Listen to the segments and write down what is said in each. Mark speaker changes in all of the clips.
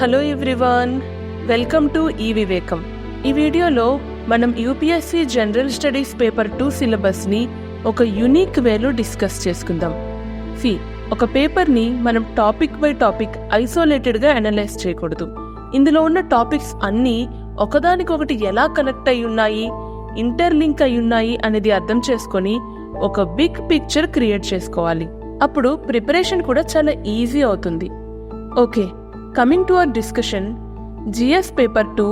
Speaker 1: Hello everyone, welcome to ఈ వివేకం. ఈ వీడియోలో మనం యూపీఎస్సీ జనరల్ స్టడీస్ పేపర్ 2 సిలబస్ని ఒక యూనిక్ వేలో డిస్కస్ చేసుకుందాం. ఒక పేపర్ని మనం టాపిక్ బై టాపిక్ ఐసోలేటెడ్గా అనలైజ్ చేయకూడదు. ఇందులో ఉన్న టాపిక్స్ అన్నీ ఒకదానికొకటి ఎలా కనెక్ట్ అయి ఉన్నాయి, ఇంటర్లింక్ అయి ఉన్నాయి అనేది అర్థం చేసుకొని ఒక బిగ్ పిక్చర్ క్రియేట్ చేసుకోవాలి. అప్పుడు ప్రిపరేషన్ కూడా చాలా ఈజీ అవుతుంది. Okay, coming to our discussion, GS paper 2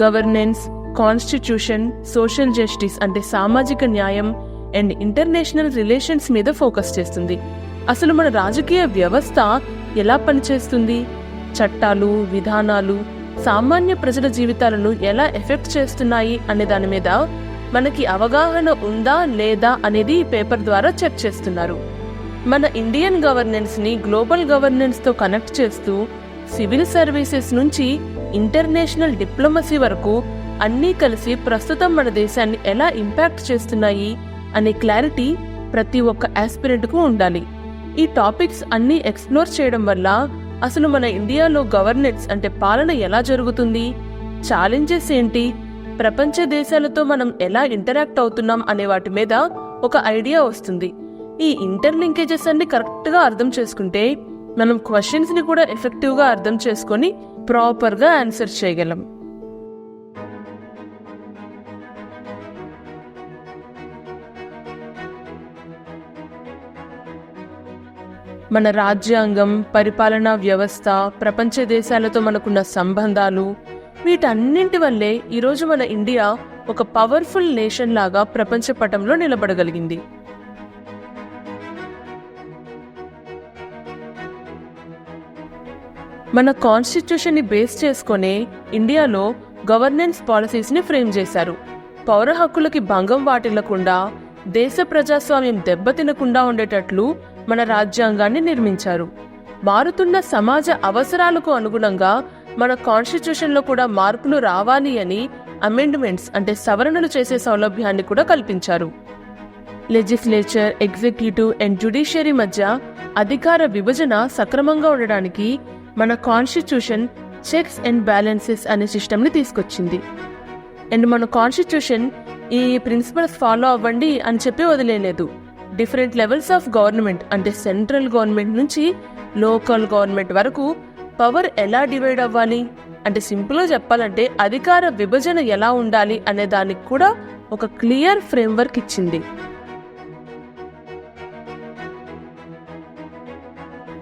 Speaker 1: governance, constitution, social justice అంటే సామాజిక న్యాయం అండ్ ఇంటర్నేషనల్ రిలేషన్స్ మీద ఫోకస్ చేస్తుంది. అసలు మన రాజకీయ వ్యవస్థ ఎలా పనిచేస్తుంది, చట్టాలు, విధానాలు సామాన్య ప్రజల జీవితాలను ఎలా ఎఫెక్ట్ చేస్తున్నాయి అనే దాని మీద మనకి అవగాహన ఉందా లేదా అనేది ఈ పేపర్ ద్వారా చెక్ చేస్తున్నారు. మన ఇండియన్ గవర్నెన్స్ ని గ్లోబల్ గవర్నెన్స్ తో కనెక్ట్ చేస్తూ సివిల్ సర్వీసెస్ నుంచి ఇంటర్నేషనల్ డిప్లొమసీ వరకు అన్నీ కలిసి ప్రస్తుతం మన దేశాన్ని ఎలా ఇంపాక్ట్ చేస్తున్నాయి అనే క్లారిటీ ప్రతి ఒక్క ఆస్పిరెంట్ కు ఉండాలి. ఈ టాపిక్స్ అన్నీ ఎక్స్ప్లోర్ చేయడం వల్ల అసలు మన ఇండియాలో గవర్నెన్స్ అంటే పాలన ఎలా జరుగుతుంది, ఛాలెంజెస్ ఏంటి, ప్రపంచ దేశాలతో మనం ఎలా ఇంటరాక్ట్ అవుతున్నాం అనే వాటి మీద ఒక ఐడియా వస్తుంది. ఈ ఇంటర్లింకేజెస్ అన్ని కరెక్ట్ గా అర్థం చేసుకుంటే మనం క్వశ్చన్స్ ని కూడా ఎఫెక్టివ్ గా అర్థం చేసుకొని ప్రాపర్ గా ఆన్సర్ చేయగలం. మన రాజ్యాంగం, పరిపాలనా వ్యవస్థ, ప్రపంచ దేశాలతో మనకున్న సంబంధాలు వీటన్నింటి వల్లే ఈరోజు మన ఇండియా ఒక పవర్ఫుల్ నేషన్ లాగా ప్రపంచ పటంలో నిలబడగలిగింది. మన కాన్స్టిట్యూషన్ ని బేస్ చేసుకునే ఇండియాలో గవర్నెన్స్ పాలసీస్ ని ఫ్రేమ్ చేశారు. పౌర హక్కులకి భంగం వాటిల్లకుండా, దేశ ప్రజాస్వామ్యం దెబ్బతినకుండా ఉండేటట్లు మన రాజ్యాంగాన్ని నిర్మించారు. మారుతున్న సమాజ అవసరాలకు అనుగుణంగా మన కాన్స్టిట్యూషన్ లో కూడా మార్పులు రావాలి అని అమెండ్మెంట్స్ అంటే సవరణలు చేసే సౌలభ్యాన్ని కూడా కల్పించారు. లెజిస్లేచర్, ఎగ్జిక్యూటివ్ అండ్ జ్యుడిషియరీ మధ్య అధికార విభజన సక్రమంగా ఉండడానికి మన కాన్స్టిట్యూషన్ చెక్స్ అండ్ బ్యాలెన్సెస్ అనే సిస్టమ్ ని తీసుకొచ్చింది. అండ్ మన కాన్స్టిట్యూషన్ ఈ ప్రిన్సిపల్స్ ఫాలో అవ్వండి అని చెప్పి వదిలేదు. డిఫరెంట్ లెవెల్స్ ఆఫ్ గవర్నమెంట్ అంటే సెంట్రల్ గవర్నమెంట్ నుంచి లోకల్ గవర్నమెంట్ వరకు పవర్ ఎలా డివైడ్ అవ్వాలి అంటే సింపుల్ గా చెప్పాలంటే అధికార విభజన ఎలా ఉండాలి అనే దానికి కూడా ఒక క్లియర్ ఫ్రేమ్వర్క్ ఇచ్చింది.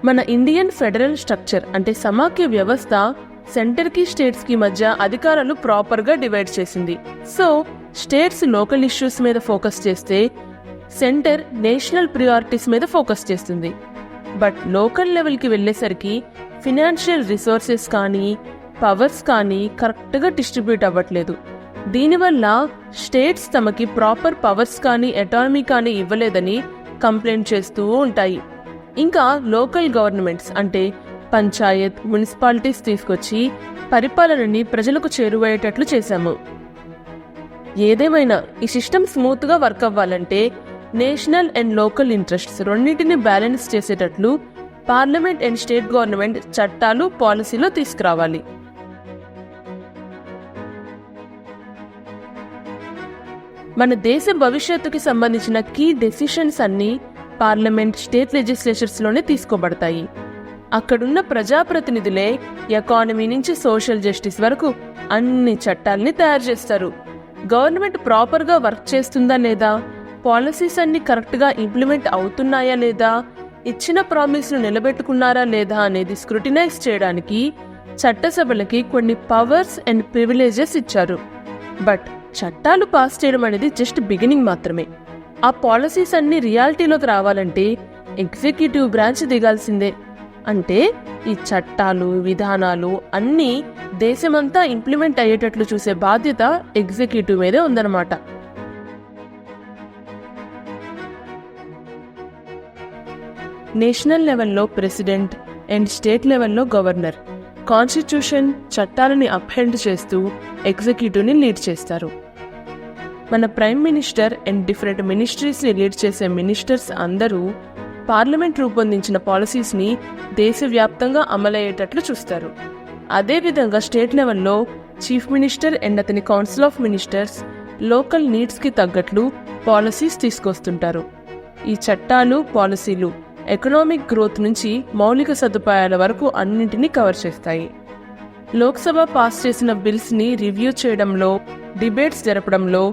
Speaker 1: మన ఇండియన్ ఫెడరల్ స్ట్రక్చర్ అంటే సమాఖ్య వ్యవస్థ సెంటర్ కి స్టేట్స్ కి మధ్య అధికారాలు ప్రాపర్ గా డివైడ్ చేసింది. సో స్టేట్స్ లోకల్ ఇష్యూస్ మీద ఫోకస్ చేస్తే సెంటర్ నేషనల్ ప్రియారిటీస్ మీద ఫోకస్ చేస్తుంది. బట్ లోకల్ లెవెల్ కి వెళ్లేసరికి ఫినాన్షియల్ రిసోర్సెస్ కానీ పవర్స్ కానీ కరెక్ట్ గా డిస్ట్రిబ్యూట్ అవ్వట్లేదు. దీనివల్ల స్టేట్స్ తమకి ప్రాపర్ పవర్స్ కానీ అటానమీ కానీ ఇవ్వలేదని కంప్లైంట్ చేస్తూ ఉంటాయి. ఇంకా లోకల్ గవర్నమెంట్స్ అంటే పంచాయత్, మున్సిపాలిటీస్ తీసుకొచ్చి పరిపాలనని ప్రజలకు చేరువయ్యేటట్లు చేశాము. ఏదేమైనా ఈ సిస్టమ్ స్మూత్ గా వర్క్ అవ్వాలంటే నేషనల్ అండ్ లోకల్ ఇంట్రెస్ట్స్ రెండింటిని బ్యాలెన్స్ చేసేటట్లు పార్లమెంట్ అండ్ స్టేట్ గవర్నమెంట్ చట్టాలు, పాలసీలో తీసుకురావాలి. మన దేశ భవిష్యత్తుకి సంబంధించిన కీ డెసిషన్స్ అన్ని పార్లమెంట్, స్టేట్ లెజిస్లేచర్స్ లోనే తీసుకోబడతాయి. అక్కడున్న ప్రజాప్రతినిధులే ఎకానమీ నుంచి సోషల్ జస్టిస్ వరకు అన్ని చట్టాలని తయారు చేస్తారు. గవర్నమెంట్ ప్రాపర్ గా వర్క్ చేస్తుందా లేదా, పాలసీస్ అన్ని కరెక్ట్ గా ఇంప్లిమెంట్ అవుతున్నాయా లేదా, ఇచ్చిన ప్రామిస్ ను నిలబెట్టుకున్నారా లేదా అనేది స్క్రూటినైజ్ చేయడానికి చట్టసభలకి కొన్ని పవర్స్ అండ్ ప్రివిలేజెస్ ఇచ్చారు. బట్ చట్టాలు పాస్ చేయడం అనేది జస్ట్ బిగినింగ్ మాత్రమే. ఆ పాలసీస్ అన్ని రియాలిటీలోకి రావాలంటే ఎగ్జిక్యూటివ్ బ్రాంచ్ దిగాల్సిందే. అంటే ఈ చట్టాలు, విధానాలు అన్నీ దేశమంతా ఇంప్లిమెంట్ అయ్యేటట్లు చూసే బాధ్యత ఎగ్జిక్యూటివ్ మీదే ఉందన్నమాట. నేషనల్ లెవెల్లో ప్రెసిడెంట్ అండ్ స్టేట్ లెవెల్లో గవర్నర్ కాన్స్టిట్యూషన్, చట్టాలని అప్హెల్డ్ చేస్తూ ఎగ్జిక్యూటివ్ని లీడ్ చేస్తారు. మన prime minister and different ministries ని లీడ్ చేసే మినిస్టర్స్ అందరూ పార్లమెంట్ రూపొందించిన పాలసీస్ ని దేశవ్యాప్తంగా అమలయ్యేటట్లు చూస్తారు. అదేవిధంగా స్టేట్ లెవెల్లో చీఫ్ మినిస్టర్ అండ్ అతని కౌన్సిల్ ఆఫ్ మినిస్టర్స్ లోకల్ నీడ్స్కి తగ్గట్లు పాలసీస్ తీసుకొస్తుంటారు. ఈ చట్టాలు, పాలసీలు ఎకనామిక్ గ్రోత్ నుంచి మౌలిక సదుపాయాల వరకు అన్నింటినీ కవర్ చేస్తాయి. లోక్సభ పాస్ చేసిన బిల్స్ని రివ్యూ చేయడంలో, డిబేట్స్ జరపడంలో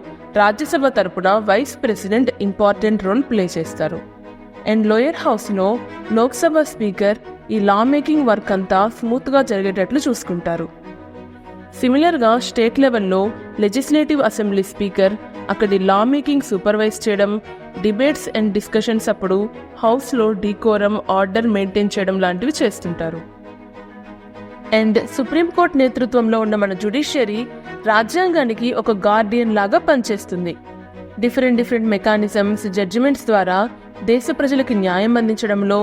Speaker 1: రాజ్యసభ తరపున vice president important role play చేస్తారు. అండ్ లోయర్ హౌస్లో లోక్సభ స్పీకర్ ఈ లా మేకింగ్ వర్క్ అంతా స్మూత్గా జరిగేటట్లు చూసుకుంటారు. సిమిలర్గా స్టేట్ లెవెల్లో లెజిస్లేటివ్ అసెంబ్లీ స్పీకర్ అక్కడి లా మేకింగ్ సూపర్వైజ్ చేయడం, డిబేట్స్ అండ్ డిస్కషన్స్ అప్పుడు హౌస్లో డీకోరం, ఆర్డర్ మెయింటైన్ చేయడం లాంటివి చేస్తుంటారు. అండ్ సుప్రీంకోర్టు నేతృత్వంలో ఉన్న మన జ్యుడిషియరీ రాజ్యాంగానికి ఒక గార్డియన్ లాగా పనిచేస్తుంది. డిఫరెంట్ మెకానిజమ్స్, జడ్జిమెంట్స్ ద్వారా దేశ ప్రజలకి న్యాయం అందించడంలో,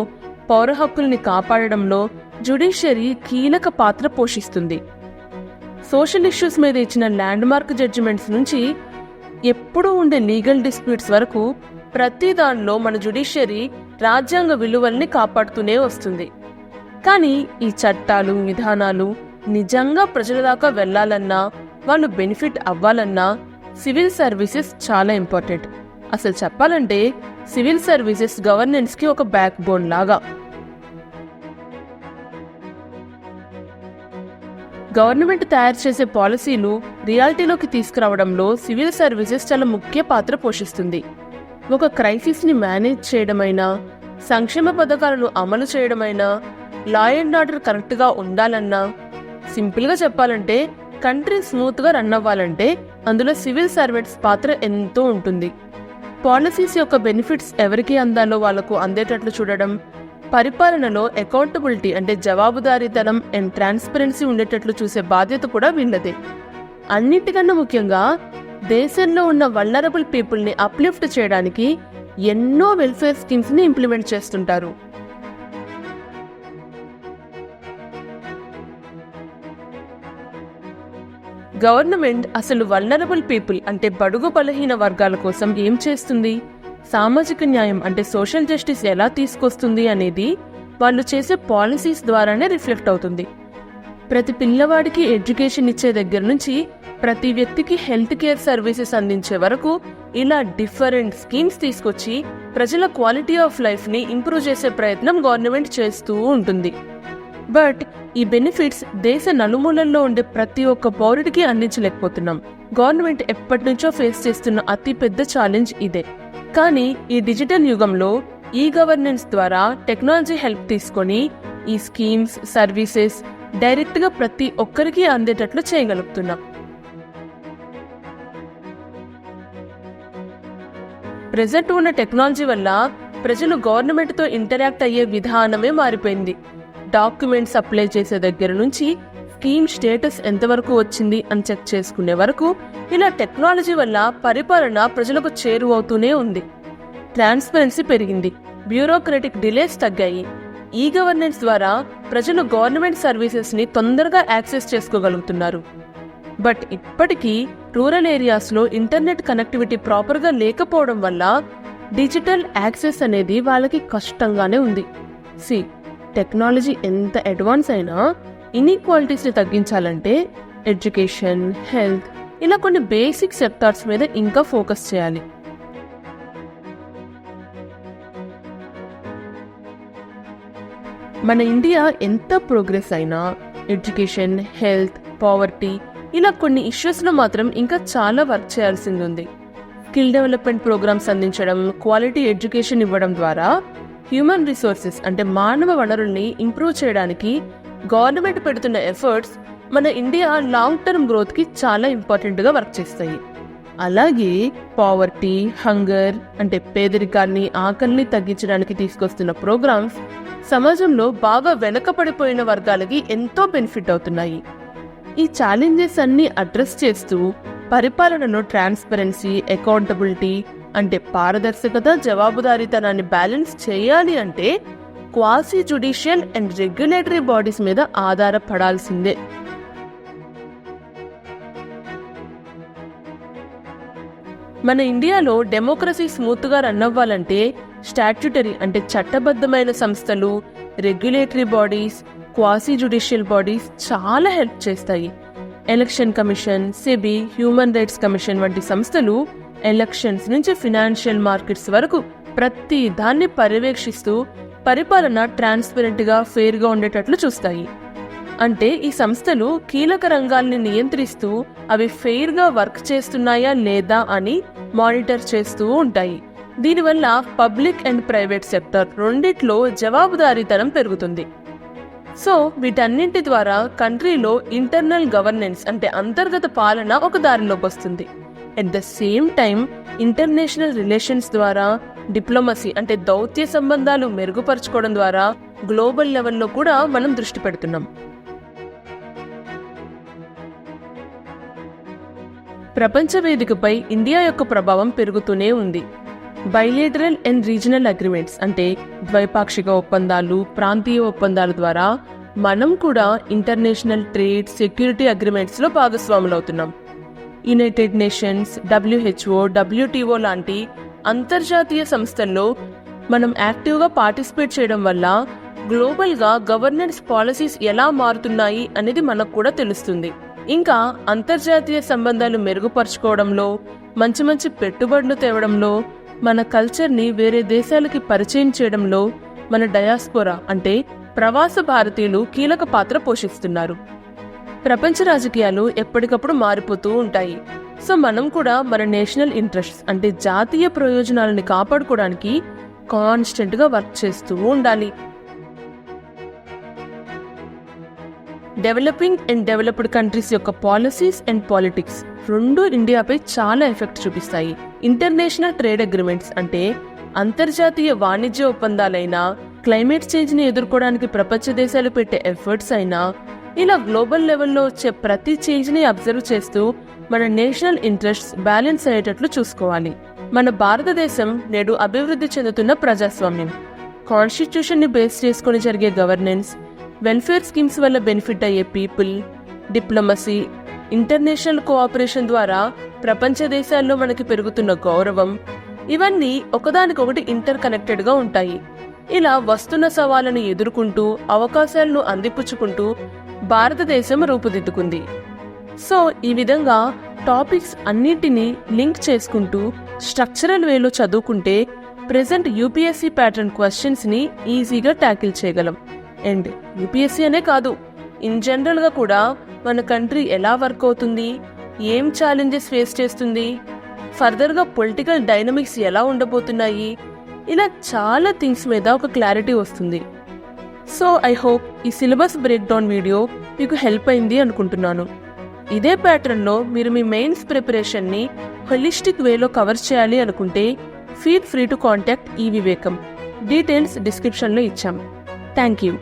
Speaker 1: పౌర హక్కుల్ని కాపాడడంలో జ్యుడిషియరీ కీలక పాత్ర పోషిస్తుంది. సోషల్ ఇష్యూస్ మీద ఇచ్చిన ల్యాండ్ మార్క్ జడ్జిమెంట్స్ నుంచి ఎప్పుడూ ఉండే లీగల్ డిస్ప్యూట్స్ వరకు ప్రతి దానిలో మన జ్యుడిషియరీ రాజ్యాంగ విలువల్ని కాపాడుతూనే వస్తుంది. కానీ ఈ చట్టాలు, విధానాలు నిజంగా ప్రజల దాకా వెళ్లాలన్నా, వాళ్ళు బెనిఫిట్ అవ్వాలన్నా సివిల్ సర్వీసెస్ చాలా ఇంపార్టెంట్. అసలు చెప్పాలంటే సివిల్ సర్వీసెస్ గవర్నెన్స్కి ఒక బ్యాక్ బోన్ లాగా. గవర్నమెంట్ తయారు చేసే పాలసీలు రియాలిటీలోకి తీసుకురావడంలో సివిల్ సర్వీసెస్ చాలా ముఖ్య పాత్ర పోషిస్తుంది. ఒక క్రైసిస్ని మేనేజ్ చేయడమైనా, సంక్షేమ పథకాలను అమలు చేయడమైనా, లా అండ్ ఆర్డర్ కరెక్ట్గా ఉండాలన్నా, సింపుల్గా చెప్పాలంటే కంట్రీ స్మూత్గా రన్ అవ్వాలంటే అందులో సివిల్ సర్వెంట్స్ పాత్ర ఎంతో ఉంటుంది. పాలసీస్ యొక్క బెనిఫిట్స్ ఎవరికి అందాలో వాళ్లకు అందేటట్లు చూడడం, పరిపాలనలో అకౌంటబిలిటీ అంటే జవాబుదారీతనం అండ్ ట్రాన్స్పరెన్సీ ఉండేటట్లు చూసే బాధ్యత కూడా వీళ్ళదే. అన్నిటికన్నా ముఖ్యంగా దేశంలో ఉన్న వల్నరబుల్ పీపుల్ని అప్లిఫ్ట్ చేయడానికి ఎన్నో వెల్ఫేర్ స్కీమ్స్ని ఇంప్లిమెంట్ చేస్తుంటారు. గవర్నమెంట్ అసలు వల్నరబుల్ పీపుల్ అంటే బడుగు బలహీన వర్గాల కోసం ఏం చేస్తుంది, సామాజిక న్యాయం అంటే సోషల్ జస్టిస్ ఎలా తీసుకొస్తుంది అనేది వాళ్ళు చేసే పాలసీస్ ద్వారానే రిఫ్లెక్ట్ అవుతుంది. ప్రతి పిల్లవాడికి ఎడ్యుకేషన్ ఇచ్చే దగ్గర నుంచి ప్రతి వ్యక్తికి హెల్త్ కేర్ సర్వీసెస్ అందించే వరకు ఇలా డిఫరెంట్ స్కీమ్స్ తీసుకొచ్చి ప్రజల క్వాలిటీ ఆఫ్ లైఫ్ని ఇంప్రూవ్ చేసే ప్రయత్నం గవర్నమెంట్ చేస్తూ ఉంటుంది. బట్ ఈ బెనిఫిట్స్ దేశ నలుమూలల్లో ఉండే ప్రతి ఒక్క పౌరుడికి అందించలేకపోతున్నాం. గవర్నమెంట్ ఎప్పటి నుంచో ఫేస్ చేస్తున్న అతి పెద్ద ఛాలెంజ్ ఇదే. కానీ ఈ డిజిటల్ యుగంలో ఈ గవర్నెన్స్ ద్వారా టెక్నాలజీ హెల్ప్ తీసుకొని ఈ స్కీమ్స్, సర్వీసెస్ డైరెక్ట్గా ప్రతి ఒక్కరికి అందేటట్లు చేయగలుగుతున్నాం. ప్రెజెంట్ ఉన్న టెక్నాలజీ వల్ల ప్రజలు గవర్నమెంట్తో ఇంటరాక్ట్ అయ్యే విధానమే మారిపోయింది. డాక్యుమెంట్స్ అప్లై చేసే దగ్గర నుంచి స్కీమ్ స్టేటస్ ఎంతవరకు వచ్చింది అని చెక్ చేసుకునే వరకు ఇలా టెక్నాలజీ వల్ల పరిపాలన ప్రజలకు చేరువవుతూనే ఉంది. ట్రాన్స్పరెన్సీ పెరిగింది, బ్యూరోక్రటిక్ డిలేస్ తగ్గాయి. ఈ గవర్నెన్స్ ద్వారా ప్రజలు గవర్నమెంట్ సర్వీసెస్ని తొందరగా యాక్సెస్ చేసుకోగలుగుతున్నారు. బట్ ఇప్పటికీ రూరల్ ఏరియాస్లో ఇంటర్నెట్ కనెక్టివిటీ ప్రాపర్గా లేకపోవడం వల్ల డిజిటల్ యాక్సెస్ అనేది వాళ్ళకి కష్టంగానే ఉంది. టెక్నాలజీ ఎంత అడ్వాన్స్ అయినా ఇన్ఈక్వాలిటీస్ని తగ్గించాలంటే ఎడ్యుకేషన్, హెల్త్ ఇలా కొన్ని బేసిక్ సెక్టార్స్ మీద ఇంకా ఫోకస్ చేయాలి. మన ఇండియా ఎంత ప్రోగ్రెస్ అయినా ఎడ్యుకేషన్, హెల్త్, పావర్టీ ఇలా కొన్ని ఇష్యూస్లో మాత్రం ఇంకా చాలా వర్క్ చేయాల్సింది ఉంది. స్కిల్ డెవలప్మెంట్ ప్రోగ్రామ్స్ అందించడం, క్వాలిటీ ఎడ్యుకేషన్ ఇవ్వడం ద్వారా హ్యూమన్ రిసోర్సెస్ అంటే మానవ వనరుల్ని ఇంప్రూవ్ చేయడానికి గవర్నమెంట్ పెడుతున్న ఎఫర్ట్స్ మన ఇండియా లాంగ్ టర్మ్ గ్రోత్కి చాలా ఇంపార్టెంట్గా వర్క్ చేస్తాయి. అలాగే పావర్టీ, హంగర్ అంటే పేదరికాన్ని, ఆకలిని తగ్గించడానికి తీసుకొస్తున్న ప్రోగ్రామ్స్ సమాజంలో బాగా వెనకపడిపోయిన వర్గాలకి ఎంతో బెనిఫిట్ అవుతున్నాయి. ఈ ఛాలెంజెస్ అన్ని అడ్రస్ చేస్తూ పరిపాలనలో ట్రాన్స్పరెన్సీ, అకౌంటబిలిటీ అంటే పారదర్శకత, జవాబుదారీతనాన్ని బ్యాలెన్స్ చేయాలి అంటే quasi judicial and regulatory bodies మీద ఆధారపడాల్సిందే. మన ఇండియాలో డెమోక్రసీ స్మూత్గా రన్ అవ్వాలంటే స్టాట్యూటరీ అంటే చట్టబద్ధమైన సంస్థలు, regulatory bodies, quasi judicial bodies చాలా హెల్ప్ చేస్తాయి. Election commission, SEBI, human rights commission వంటి సంస్థలు ఎలక్షన్స్ నుంచి ఫినాన్షియల్ మార్కెట్స్ వరకు ప్రతి దాన్ని పర్యవేక్షిస్తూ పరిపాలన ట్రాన్స్పరెంట్ గా, ఫెయిర్ గా ఉండేటట్లు చూస్తాయి. అంటే ఈ సంస్థలు కీలక రంగాల్ని నియంత్రిస్తూ అవి ఫెయిర్ గా వర్క్ చేస్తున్నాయా లేదా అని మానిటర్ చేస్తూ ఉంటాయి. దీనివల్ల పబ్లిక్ అండ్ ప్రైవేట్ సెక్టర్ రెండిట్లో జవాబుదారీతనం పెరుగుతుంది. సో వీటన్నింటి ద్వారా కంట్రీలో ఇంటర్నల్ గవర్నెన్స్ అంటే అంతర్గత పాలన ఒక దారిలోకి వస్తుంది. At the same time international relations ద్వారా డిప్లొమసీ అంటే దౌత్య సంబంధాలు మెరుగుపరచుకోవడం ద్వారా గ్లోబల్ లెవెల్లో కూడా మనం దృష్టి పెడుతున్నాం. ప్రపంచ వేదికపై ఇండియా యొక్క ప్రభావం పెరుగుతూనే ఉంది. బైలేటరల్ అండ్ రీజనల్ అగ్రిమెంట్స్ అంటే ద్వైపాక్షిక ఒప్పందాలు, ప్రాంతీయ ఒప్పందాల ద్వారా మనం కూడా ఇంటర్నేషనల్ ట్రేడ్, సెక్యూరిటీ అగ్రిమెంట్స్లో భాగస్వాములవుతున్నాం. యునైటెడ్ నేషన్స్, WHO, WTO లాంటి అంతర్జాతీయ సంస్థల్లో మనం యాక్టివ్గా పార్టిసిపేట్ చేయడం వల్ల గ్లోబల్గా గవర్నెన్స్ పాలసీస్ ఎలా మారుతున్నాయి అనేది మనకు కూడా తెలుస్తుంది. ఇంకా అంతర్జాతీయ సంబంధాలు మెరుగుపరచుకోవడంలో, మంచి మంచి పెట్టుబడులు తేవడంలో, మన కల్చర్ని వేరే దేశాలకి పరిచయం చేయడంలో మన డయాస్పోరా అంటే ప్రవాస భారతీయులు కీలక పాత్ర పోషిస్తున్నారు. ప్రపంచ రాజకీయాలు ఎప్పటికప్పుడు మారిపోతూ ఉంటాయి. సో మనం కూడా మన నేషనల్ ఇంట్రెస్ట్స్ అంటే జాతీయ ప్రయోజనాలను కాపాడుకోవడానికి కాన్స్టెంట్ గా వర్క్ చేస్తూ ఉండాలి. డెవలపింగ్ అండ్ డెవలప్డ్ కంట్రీస్ యొక్క పాలసీస్ అండ్ పాలిటిక్స్ రెండు ఇండియాపై చాలా ఎఫెక్ట్ చూపిస్తాయి. ఇంటర్నేషనల్ ట్రేడ్ అగ్రిమెంట్స్ అంటే అంతర్జాతీయ వాణిజ్య ఒప్పందాలైనా, క్లైమేట్ చేంజ్ ని ఎదుర్కోవడానికి ప్రపంచ దేశాలు పెట్టే ఎఫర్ట్స్ అయినా, ఇలా గ్లోబల్ లెవెల్లో వచ్చే ప్రతి చేంజ్ ని అబ్జర్వ్ చేస్తూ మన నేషనల్ ఇంట్రెస్ట్స్ బ్యాలెన్స్ అయ్యేటట్లు చూసుకోవాలి. మన భారతదేశం నేడు అభివృద్ధి చెందుతున్న ప్రజాస్వామ్యం. కాన్స్టిట్యూషన్ ని బేస్ చేసుకుని జరిగే గవర్నెన్స్, వెల్ఫేర్ స్కీమ్స్ వల్ల బెనిఫిట్ అయ్యే పీపుల్, డిప్లొమసీ, ఇంటర్నేషనల్ కోఆపరేషన్ ద్వారా ప్రపంచ దేశాల్లో మనకి పెరుగుతున్న గౌరవం, ఇవన్నీ ఒకదానికొకటి ఇంటర్ కనెక్టెడ్ గా ఉంటాయి. ఇలా వస్తున్న సవాళ్లను ఎదుర్కొంటూ, అవకాశాలను అందిపుచ్చుకుంటూ భారతదేశం రూపుదిద్దుకుంది. సో ఈ విధంగా టాపిక్స్ అన్నింటినీ లింక్ చేసుకుంటూ స్ట్రక్చరల్ వేలో చదువుకుంటే ప్రెజెంట్ యూపీఎస్సీ ప్యాటర్న్ క్వశ్చన్స్ ని ఈజీగా ట్యాకిల్ చేయగలం. అండ్ యూపీఎస్సీ అనే కాదు, ఇన్ జనరల్ గా కూడా మన కంట్రీ ఎలా వర్క్ అవుతుంది, ఏం ఛాలెంజెస్ ఫేస్ చేస్తుంది, ఫర్దర్ గా పొలిటికల్ డైనమిక్స్ ఎలా ఉండబోతున్నాయి, ఇలా చాలా థింగ్స్ మీద ఒక క్లారిటీ వస్తుంది. సో ఐ హోప్ ఈ సిలబస్ బ్రేక్ డౌన్ వీడియో మీకు హెల్ప్ అయింది అనుకుంటున్నాను. ఇదే ప్యాటర్న్లో మీరు మీ మెయిన్స్ ప్రిపరేషన్ని హోలిస్టిక్ వేలో కవర్ చేయాలి అనుకుంటే ఫీల్ ఫ్రీ టు కాంటాక్ట్ ఈ వివేకం. డీటెయిల్స్ డిస్క్రిప్షన్లో ఇచ్చాం. Thank you.